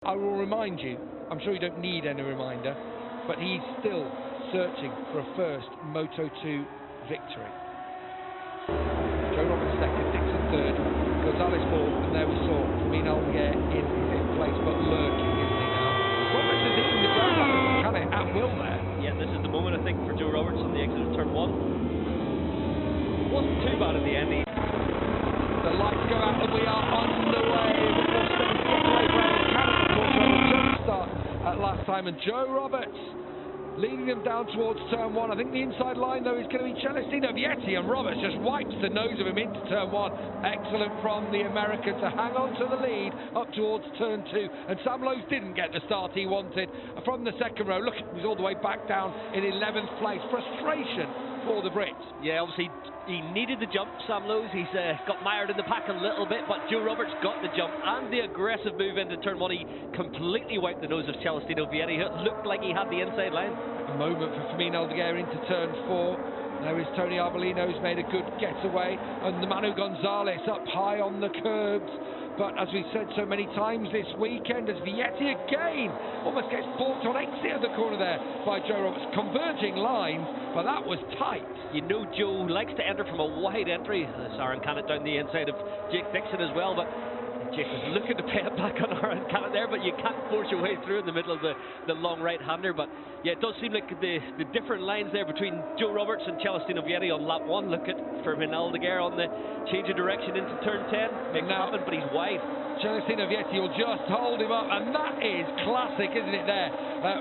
I will remind you, I'm sure you don't need any reminder, but he's still searching for a first Moto2 victory. Joe Roberts second, Dixon third, Gonzalez fourth, and there we saw Ogura in fifth place, but lurking, isn't he now? Roberts is hitting the ground can it at will there. Yeah, this is the moment I think for Joe Roberts on the exit of turn one. Wasn't too bad at the end. The lights go out and we are underway. Last time, and Joe Roberts leading them down towards turn one. I think the inside line though is going to be Celestino Vietti, and Roberts just wipes the nose of him into turn one. Excellent from the American to hang on to the lead up towards turn two, and Sam Lowes didn't get the start he wanted from the second row. Look, he's all the way back down in 11th place. Frustration for the Brits. Yeah, obviously he needed the jump, Sam Lowes. He's got mired in the pack a little bit, but Joe Roberts got the jump and the aggressive move into turn one. He completely wiped the nose of Celestino Vietti. It looked like he had the inside line. A moment for Ogura into turn four. There is Tony Arbolino, who's made a good getaway, and the Manu Gonzalez up high on the curbs. But as we've said so many times this weekend, as Vietti again almost gets balked on exit of the corner there by Joe Roberts. Converging lines, but that was tight. You know Joe likes to enter from a wide entry. Aaron Canet down the inside of Jake Dixon as well, but Jake was looking to pay it back on Aaron Canet there, but you can't force your way through in the middle of the long right-hander. But yeah, it does seem like the different lines there between Joe Roberts and Celestino Vietti on lap one. Look at Ogura on the change of direction into turn 10. Makes it happen, but he's wide. Celestino Vietti will just hold him up, and that is classic, isn't it, there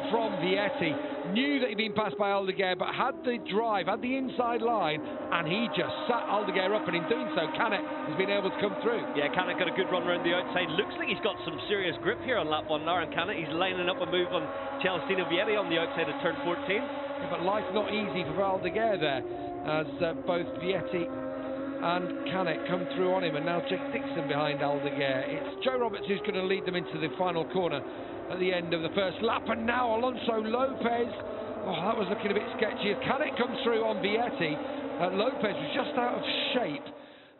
from Vietti. Knew that he'd been passed by Ogura, but had the drive, had the inside line, and he just sat Ogura up, and in doing so, Canet has been able to come through. Yeah, Canet got a good run around the outside. Looks like he's got some serious grip here on lap one now, and Canet, he's lining up a move on Celestino Vietti on the outside of turn 14. Yeah, but life's not easy for Ogura there, as both Vietti and Canet come through on him, and now Jake Dixon behind Ogura. It's Joe Roberts who's going to lead them into the final corner at the end of the first lap, and now Alonso Lopez. Oh, that was looking a bit sketchy. As Canet comes through on Vietti, Lopez was just out of shape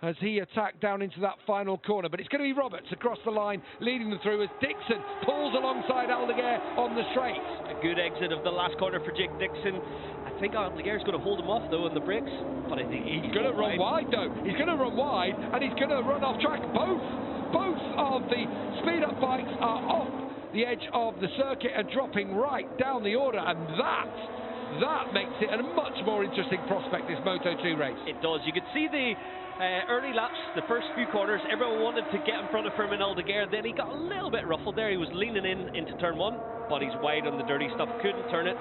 as he attacked down into that final corner, but it's going to be Roberts across the line leading them through as Dixon pulls alongside Ogura on the straight. A good exit of the last corner for Jake Dixon. I think Ogura's going to hold him off though on the brakes, but I think he's going to run wide though. He's going to run wide, and he's going to run off track. Both of the speed up bikes are off the edge of the circuit and dropping right down the order, and that makes it a much more interesting prospect, this Moto2 race. It does. You could see the early laps, the first few corners, everyone wanted to get in front of Ogura. Then he got a little bit ruffled there. He was leaning into turn one, but he's wide on the dirty stuff, couldn't turn it.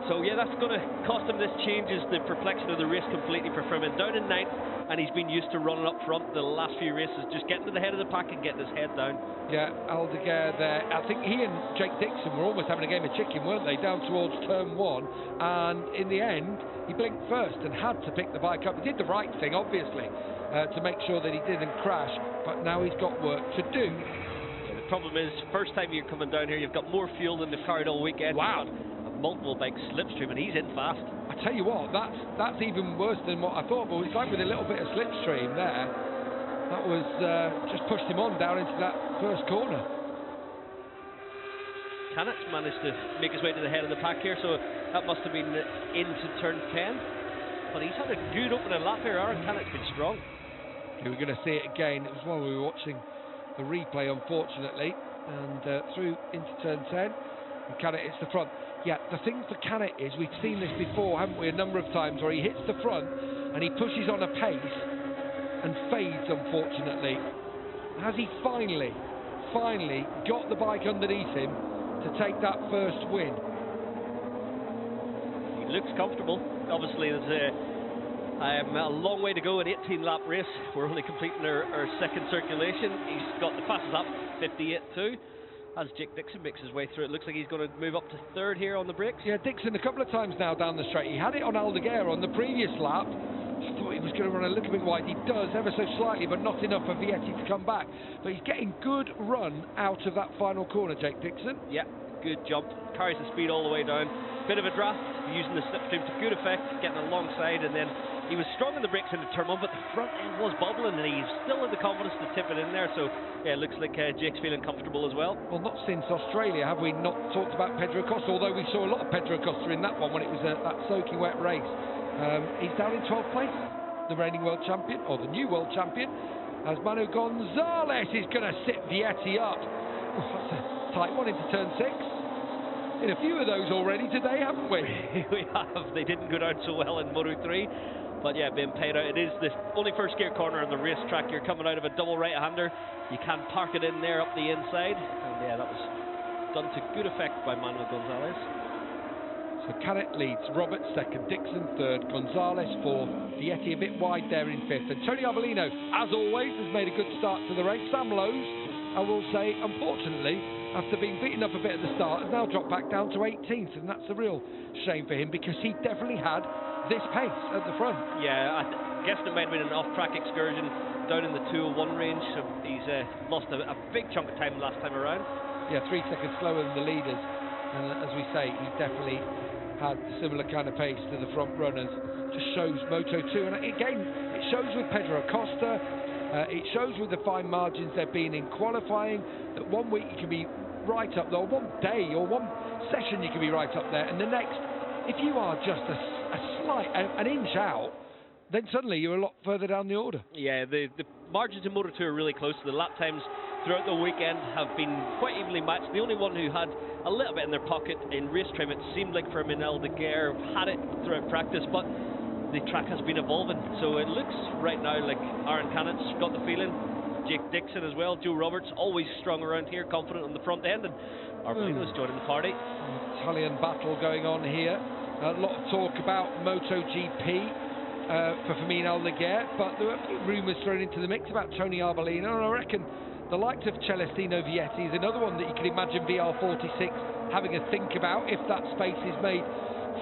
So yeah, that's going to cost him. This changes the perplexion of the race completely for Furman. Down in ninth, and he's been used to running up front the last few races, just getting to the head of the pack and getting his head down. Yeah, Ogura there. I think he and Jake Dixon were almost having a game of chicken, weren't they, down towards turn one, and in the end, he blinked first and had to pick the bike up. He did the right thing, obviously, to make sure that he didn't crash, but now he's got work to do. Yeah, the problem is, first time you're coming down here, you've got more fuel than they've carried all weekend. Wow. Multiple bikes slipstream, and he's in fast. I tell you what, that's even worse than what I thought, but it's like with a little bit of slipstream there, that was just pushed him on down into that first corner. Canet's managed to make his way to the head of the pack here, so that must have been into turn 10, but he's had a good opening lap here. Aaron Canet's been strong. We're going to see it again. It was while we were watching the replay, unfortunately, and through into turn 10, and Canet hits the front. Yeah, the thing for Canet is, we've seen this before, haven't we, a number of times, where he hits the front and he pushes on a pace and fades, unfortunately. Has he finally got the bike underneath him to take that first win? He looks comfortable. Obviously, there's a long way to go, an 18-lap race. We're only completing our second circulation. He's got the fastest lap, 58.2. As Jake Dixon makes his way through, it looks like he's going to move up to third here on the brakes. Yeah, Dixon a couple of times now down the straight. He had it on Ogura on the previous lap. I thought he was going to run a little bit wide. He does, ever so slightly, but not enough for Vietti to come back. But he's getting good run out of that final corner, Jake Dixon. Yeah, good jump. Carries the speed all the way down. Bit of a draft, using the slipstream to good effect, getting alongside, and then he was strong in the brakes into turn 1, but the front end was bubbling, and he still had the confidence to tip it in there. So yeah, it looks like Jake's feeling comfortable as well. Well, not since Australia have we not talked about Pedro Acosta, although we saw a lot of Pedro Acosta in that one when it was that soaking wet race. He's down in 12th place, the reigning world champion, or the new world champion, as Manu Gonzalez is going to sit Vietti up. Oh, that's a tight one into turn 6. In a few of those already today, haven't we? We have. They didn't go down so well in Moto3, but yeah, being paid out. It is the only first gear corner on the racetrack. You're coming out of a double right-hander. You can park it in there up the inside, and yeah, that was done to good effect by Manuel Gonzalez. So Canet leads, Roberts second, Dixon third, Gonzalez fourth, Vietti a bit wide there in fifth, and Tony Arbolino, as always, has made a good start to the race. Sam Lowes, I will say, unfortunately, after being beaten up a bit at the start, has now dropped back down to 18th, and that's a real shame for him, because he definitely had this pace at the front. Yeah, I guess it might have been an off-track excursion down in the 201 range, so he's lost a big chunk of time last time around. Yeah, 3 seconds slower than the leaders, and as we say, he definitely had similar kind of pace to the front runners. Just shows Moto2, and again, it shows with Pedro Acosta, it shows with the fine margins there being in qualifying, that 1 week you can be right up there, or 1 day or 1 session you can be right up there, and the next, if you are just an inch out, then suddenly you're a lot further down the order. Yeah, the margins in Moto2 are really close. The lap times throughout the weekend have been quite evenly matched. The only one who had a little bit in their pocket in race trim, it seemed like Fermin Aldeguer had it throughout practice, but the track has been evolving. So it looks right now like Aaron Cannett's got the feeling, Jake Dixon as well, Joe Roberts, always strong around here, confident on the front end, and Arbolino's joining the party. Italian battle going on here. A lot of talk about MotoGP for Fermin Aldeguer, but there were a few rumours thrown into the mix about Tony Arbolino, and I reckon the likes of Celestino Vietti is another one that you can imagine VR46 having a think about if that space is made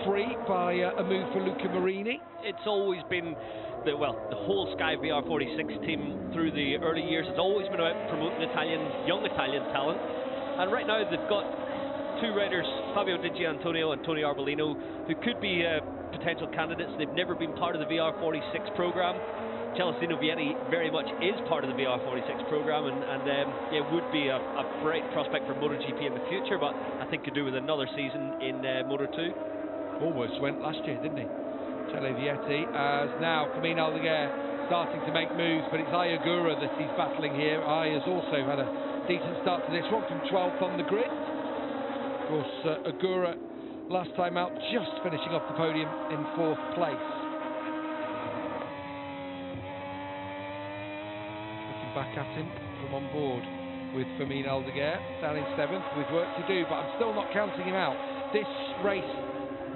free by a move for Luca Marini. It's always been the whole Sky VR46 team through the early years has always been about promoting young Italian talent, and right now they've got 2 riders, Fabio Di Gianantonio and Tony Arbolino, who could be potential candidates. They've never been part of the VR46 program. Celestino Vietti very much is part of the VR46 program, and it would be a bright prospect for MotoGP in the future, but I think could do with another season in Moto2. Almost went last year, didn't he? Cele Vietti, as now Fermin Aldeguer starting to make moves, but it's Ai Ogura that he's battling here. Ai has also had a decent start to this one from 12th on the grid. Of course, Ogura last time out just finishing off the podium in 4th place. Back at him from on board with Fermin Aldeguer down in 7th with work to do, but I'm still not counting him out. This race,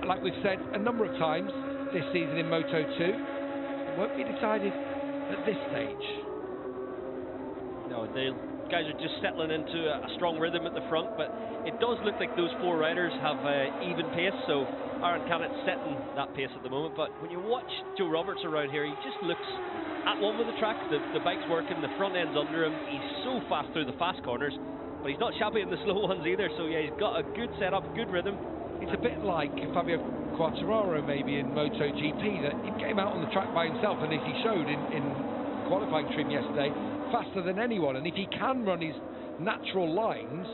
like we've said a number of times this season in Moto2, won't be decided at this stage. No, the guys are just settling into a strong rhythm at the front, but it does look like those 4 riders have even pace, so Aaron Cannett's setting that pace at the moment. But when you watch Joe Roberts around here, he just looks at one with the track. The bike's working, the front end's under him, he's so fast through the fast corners, but he's not shabby in the slow ones either, so yeah, he's got a good setup, good rhythm. It's a bit like Fabio Quartararo maybe in MotoGP, that he came out on the track by himself, and as he showed in qualifying trim yesterday, faster than anyone, and if he can run his natural lines,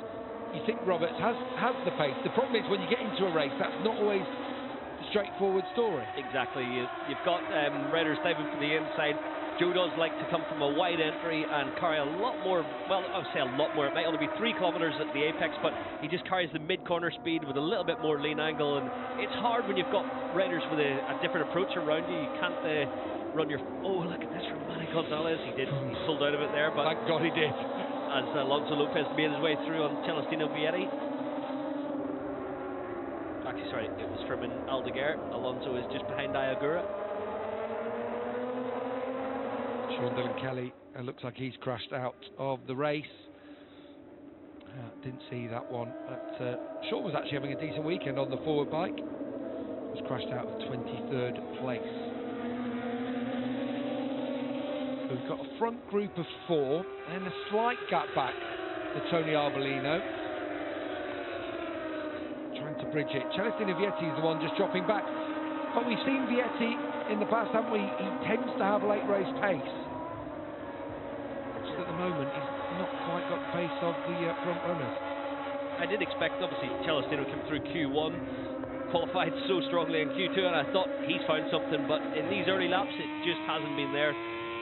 you think Roberts has the pace. The problem is when you get into a race, that's not always a straightforward story. Exactly, you've got riders diving for the inside. Joe does like to come from a wide entry and carry a lot more, well, I would say a lot more, it might only be 3 kilometres at the apex, but he just carries the mid-corner speed with a little bit more lean angle, and it's hard when you've got riders with a different approach around you. You can't run your... Oh, look at this from Manny Gonzalez. He pulled out of it there, but... Thank God he did. As Alonso Lopez made his way through on Celestino Vietti. Actually, sorry, it was Fermin Aldeguer. Alonso is just behind Ai Ogura. Sean Dillon Kelly looks like he's crashed out of the race. Didn't see that one. But Sean was actually having a decent weekend on the forward bike. Was crashed out of 23rd place. So we've got a front group of 4 and a slight gap back to Tony Arbolino. Trying to bridge it. Celestino Vietti is the one just dropping back. But we've seen Vietti in the past, haven't we? He tends to have late race pace. Just at the moment, he's not quite got the pace of the front runners. I did expect, obviously, Celestino came through Q1, qualified so strongly in Q2, and I thought he's found something, but in these early laps, it just hasn't been there.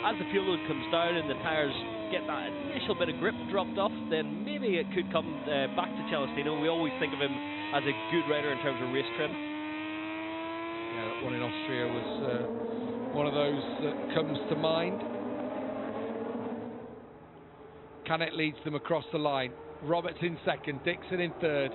As the fuel load comes down and the tyres get that initial bit of grip dropped off, then maybe it could come back to Celestino. We always think of him as a good rider in terms of race trim. Yeah, that one in Austria was one of those that comes to mind. Canet leads them across the line. Roberts in second, Dixon in third.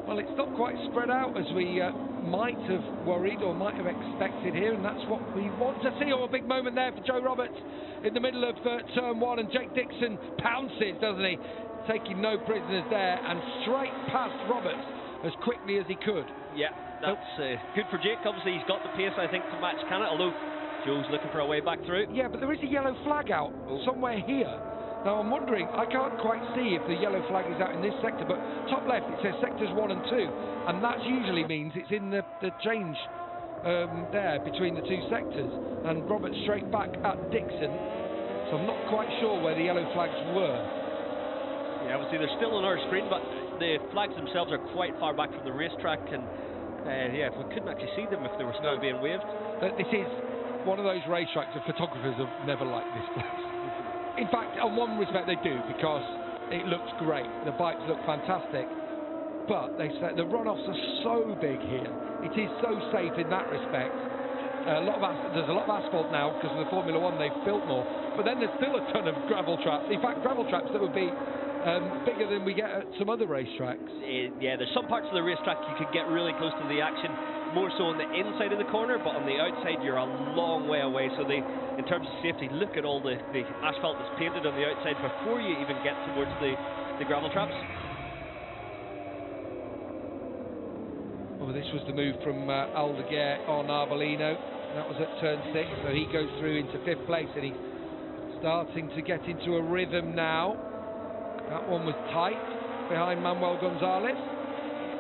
Well, it's not quite spread out as we might have worried or might have expected here, and that's what we want to see. Oh, a big moment there for Joe Roberts in the middle of turn one, and Jake Dixon pounces, doesn't he? Taking no prisoners there, and straight past Roberts as quickly as he could. Yeah, that's good for Jake. Obviously, he's got the pace, I think, to match Canet, although Joe's looking for a way back through. Yeah, but there is a yellow flag out somewhere here. Now, I'm wondering, I can't quite see if the yellow flag is out in this sector, but top left it says sectors 1 and 2, and that usually means it's in the change there between the two sectors, and Roberts straight back at Dixon, so I'm not quite sure where the yellow flags were. Yeah, obviously they're still on our screen, but the flags themselves are quite far back from the racetrack, and yeah, we couldn't actually see them if they were still being waved. This is one of those racetracks that photographers have never liked this place. In fact, on one respect they do, because it looks great. The bikes look fantastic. But they say the runoffs are so big here. It is so safe in that respect. There's a lot of asphalt now because of the Formula One. They've built more. But then there's still a ton of gravel traps. In fact, gravel traps that would be bigger than we get at some other racetracks. Yeah, there's some parts of the racetrack you could get really close to the action, more so on the inside of the corner, but on the outside you're a long way away. So in terms of safety, look at all the asphalt that's painted on the outside before you even get towards the gravel traps. Well, this was the move from Aldeguer on Arbolino. That was at turn 6, so he goes through into 5th place, and he's starting to get into a rhythm now. That one was tight behind Manuel Gonzalez.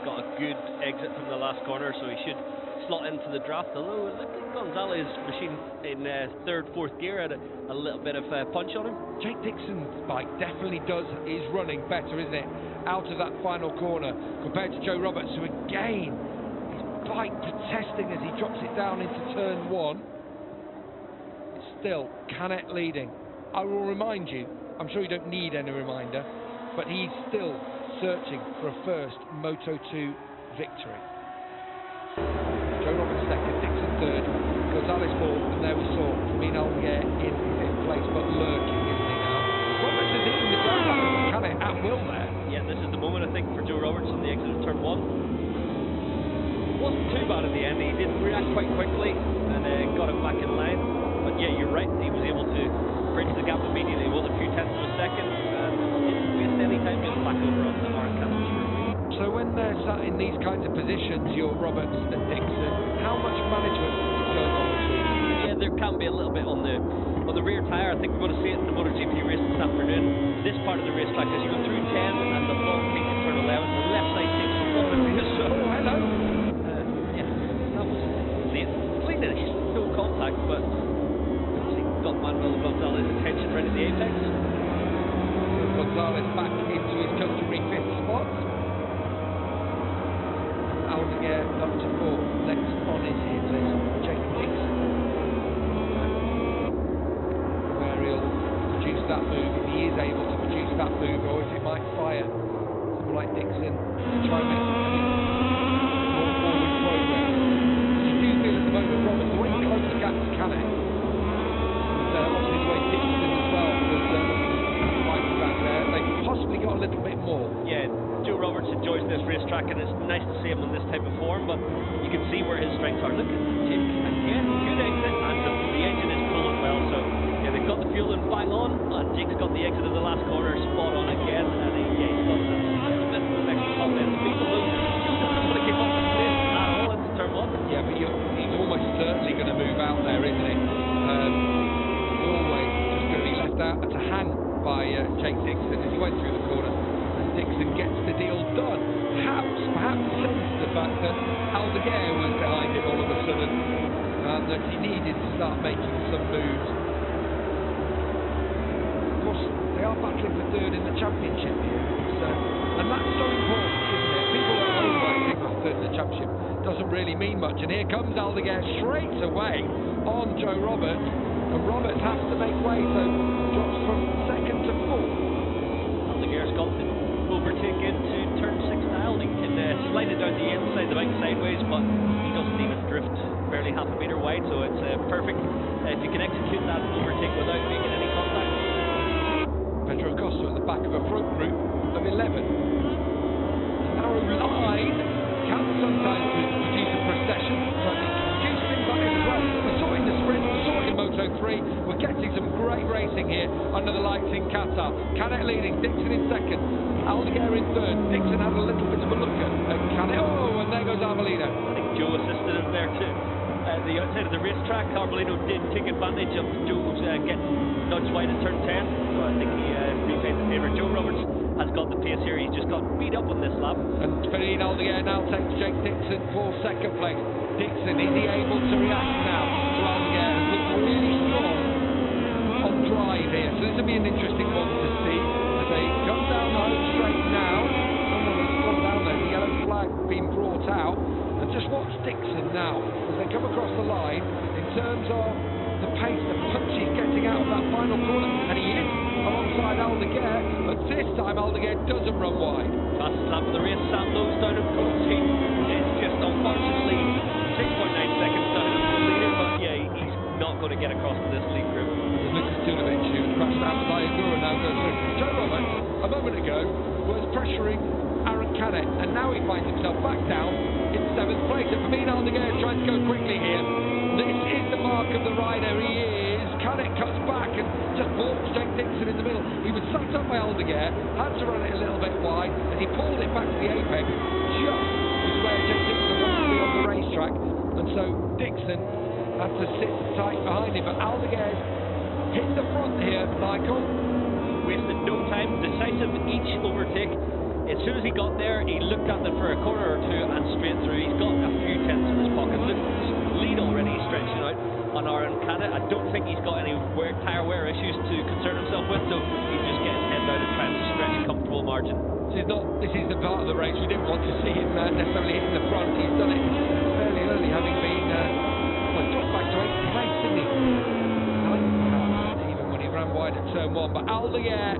Got a good exit from the last corner, so he should slot into the draft. Although look at Gonzalez' machine in 3rd, 4th gear had a little bit of punch on him. Jake Dixon's bike definitely is running better, isn't it? Out of that final corner compared to Joe Roberts, who again, his bike protesting as he drops it down into turn 1. It's still Canet leading. I will remind you, I'm sure you don't need any reminder, but he's still searching for a first Moto2 victory. Joe Roberts second, Dixon third, Gonzalez fourth, and there we saw Fermin Aldeguer in 5th place, but lurking, isn't he now? Roberts is eating the ground like a Canet at will there. Yeah, this is the moment, I think, for Joe Roberts on the exit of turn 1. Wasn't too bad in the end. He did react quite quickly and got him back in line. But yeah, you're right, he was able to bridge the gap immediately. It was a few tenths of a second, and didn't waste any time getting back over on the Aaron Canet. So when they're sat in these kinds of positions, your Roberts and Dixon, how much management is going on between them? Yeah, there can be a little bit on the rear tyre. I think we're going to see it in the MotoGP race this afternoon. This part of the racetrack, as you go through 10 and the long peak in turn 11, the left side takes a lot of abuse. So, hello. Yeah, that was late. Clean-ish, no contact, but obviously got Manuel Gonzalez's attention right at the apex. So Gonzalez back into his customary 5th spot. Aldeguer up to 4th. Next on his hit list, Jake Dixon. Where he'll produce that move, if he is able to produce that move, or if it might fire someone like Dixon to try and make more forward progress. You do feel at the moment, Roberts, the way he closed the gap to Canet, and obviously the way Dixon as well was fighting back there, they possibly got a little bit more. Yeah, Joe Roberts enjoys this racetrack, and it's nice to see him in this type of form, but you can see where his strengths are. Look at Jake again, good exit, and the engine is full as well, so yeah, they've got the fuel in bang on, and Jake's got the exit of the last corner spot on again, and he's got a little bit of extra top end speed, although Joe doesn't want to keep up the pace at all into turn 1. Yeah, but he's almost certainly going to move out there, isn't he? He's always just going to be left out to hang by Jake Dixon as he went through the corner, and Dixon gets the deal done. Perhaps sensed the fact that Aldeguer was behind him all of a sudden, and that moments he needed to start making some moves. Of course, they are battling for third in the championship here, and that's so important, isn't it? People at home might think, well, third in the championship doesn't really mean much, and here comes Aldeguer straight away on Joe Roberts, and Roberts has to make way, so drops from second to fourth. Aldeguer's got the overtake into turn 6 now. He can slide it down the inside, the bike sideways, but he doesn't even drift barely half a metre wide, so it's perfect if you can execute that overtake without making any contact. Pedro Acosta at the back of a front group of 11. The narrow line can sometimes produce a procession, but it can produce things like this as well. We saw it in the sprint, we saw it in Moto3. We're getting some great racing here under the lights in Qatar. Canet leading, Dixon in second, Aldeguer in third. Dixon had a little bit of a look at Canet. Oh, and there goes Arbolino. I think Joe assisted him there too. The outside of the racetrack, Arbolino did take advantage of Joe's getting nudged wide at turn 10, so I think he repaid the favour. Joe Roberts has got the pace here. He's just got beat up on this lap. And Ferdinand Aldeguer now takes Jake Dixon for second place. Dixon, is he able to react now to Aldeguer? Has looked really strong on drive here, so this will be an interesting one to see as they come down the home straight now. Someone has gone down there, the yellow flag being brought out, and just watch Dixon now as they come across the line in terms of the pace, the punch he's getting out of that final corner, and he is alongside Aldeguer, but this time Aldeguer doesn't run wide. Fastest lap of the race, Sam Lowe's down in front. He is just unfortunately 6.9 seconds down on the leader, but yeah, he's not going to get across to this lead group. Lucas Tulovic, who crashed out with Ai Ogura, now goes through. Joe Roberts, a moment ago, was pressuring Aaron Canet, and now he finds himself back down in 7th place. And Ferdinand Aldeguer is trying to go quickly here. This is the mark of the rider. He is. Canet cuts back and just balks Jake Dixon in the middle. He was sucked up by Aldeguer, had to run it a little bit wide, and he pulled it back to the apex, just as where Jake Dixon wants to be on the racetrack. And so Dixon had to sit tight behind him, but Aldeguer's hit the front here, Michael. Wasted no time, decisive each overtake. As soon as he got there, he looked at them for a corner or two and straight through. He's got a few tenths in his pocket. Look, his lead already stretching out on Aaron Canet. I don't think he's got any tyre wear issues to concern himself with, so he's just getting his head down and trying to stretch a comfortable margin. This is the part of the race we didn't want to see him necessarily hitting the front. He's done it fairly early, having been dropped back to 8th place, didn't he? 9th perhaps, even when he ran wide at turn 1. But Aldeguer,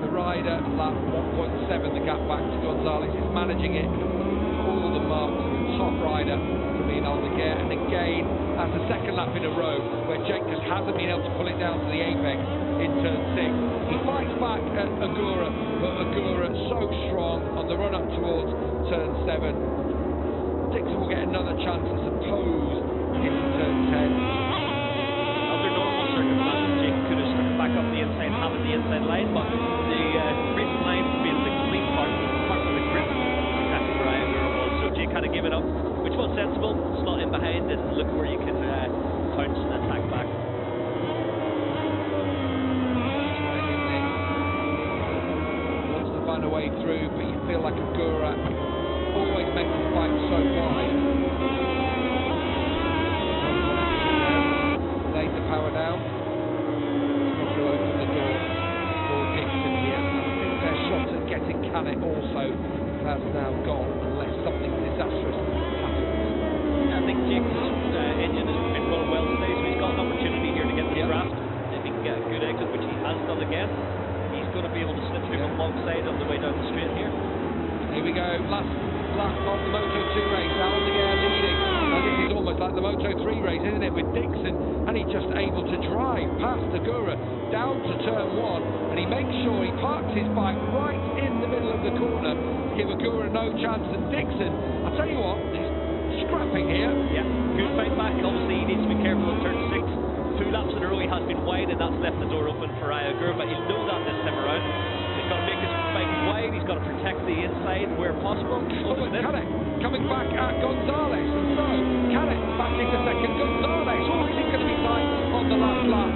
the rider, lap 1.7, the gap back to Gonzalez, is managing it. All the marks of the top rider for me, Aldeguer, and again, that's the second lap in a row where Jake just hasn't been able to pull it down to the apex in turn 6. He fights back at Ogura, but Ogura so strong on the run up towards turn 7. Dixon will get another chance, I suppose, into turn 10. Under normal circumstances, Jake could have stuck back up the inside, having the inside line, but the racing line being the clean part of the grip, exactly where Ai Ogura was. So Jake had to give it up, which was sensible. Slot in behind and look where you can pounce and attack back. Wants to find a way through, but you feel like Ogura always makes the fight so wide. Laid the power down. It's not going to open the door for Dixon here. I think their shot at getting Canet also has now gone, unless something disastrous happens. Yeah, I think Jake's engine has been running well today, so he's got an opportunity here to get the draft. If he can get a good exit, which he has done again, he's going to be able to slip through alongside on the way down the straight here. Here we go, last lap of the Moto2 race, Aldeguer leading. And this is almost like the Moto3 race, isn't it, with Dixon, and he's just able to drive past Ogura down to turn 1, and he makes sure he parks his bike right in the middle of the corner to give Ogura no chance. And Dixon, I'll tell you what, he's scrapping here. Yeah, good fight back. Obviously, he needs to be careful in turn 6. 2 laps in a row he has been wide, and that's left the door open for Ai Ogura, but he'll know that this time around. He's got to make his bike wide, he's got to protect the inside where possible. Oh, but Canet coming back at Gonzalez, and so Canet back into second. Gonzalez, oh, is he going to be tight on the last lap?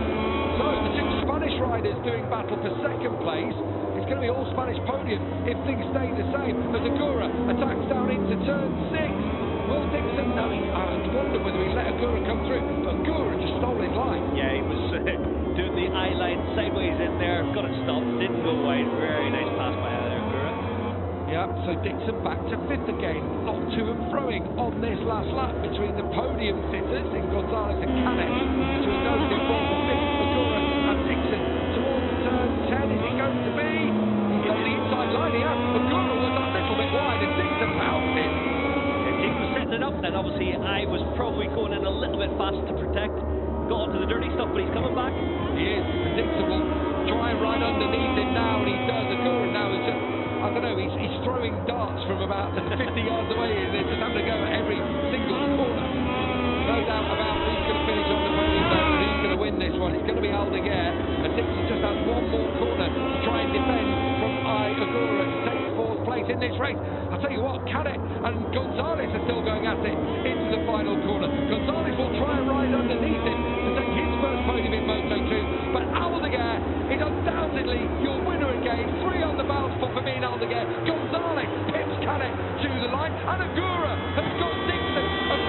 So the 2 Spanish riders doing battle for second place. It's going to be all Spanish podium if things stay the same, as Ogura attacks down into turn 6. Will Dixon? No, I wondered whether he let Ogura come through, but Ogura just stole his line. Yeah, he was doing the eye line sideways in there, got it stopped, didn't go wide. Very nice pass by Ogura. Yeah, so Dixon back to fifth again, not to and froing on this last lap between the podium sitters in Gonzalez and Canet, to a nose in fourth and fifth, Ogura and Dixon towards turn 10. Is it going to be? He's on the inside line here. Ogura was a little bit wide and Dixon bounced in. Yeah, Jake was setting it up, and obviously I was probably going in a little bit fast to protect. Got onto the dirty stuff, but he's coming back. He is, and Dixon will try and ride underneath him now, and he does. Ogura now is just, I don't know, he's throwing darts from about 50 yards away, and they're just having to go at every single corner. No doubt about who's going to finish on the podium though, and who's going to win this one. It's going to be Aldeguer, and Dixon just has one more corner to try and defend from Ai Ogura to take fourth place in this race. I'll tell you what, Canet and Gonzalez are still going at it into the final corner. Gonzalez will try and ride underneath him to take his first podium in Moto2, but Aldeguer is undoubtedly your winner again. 3 on the bounce for Aldeguer. Gonzalez pips Canet to the line, and Ogura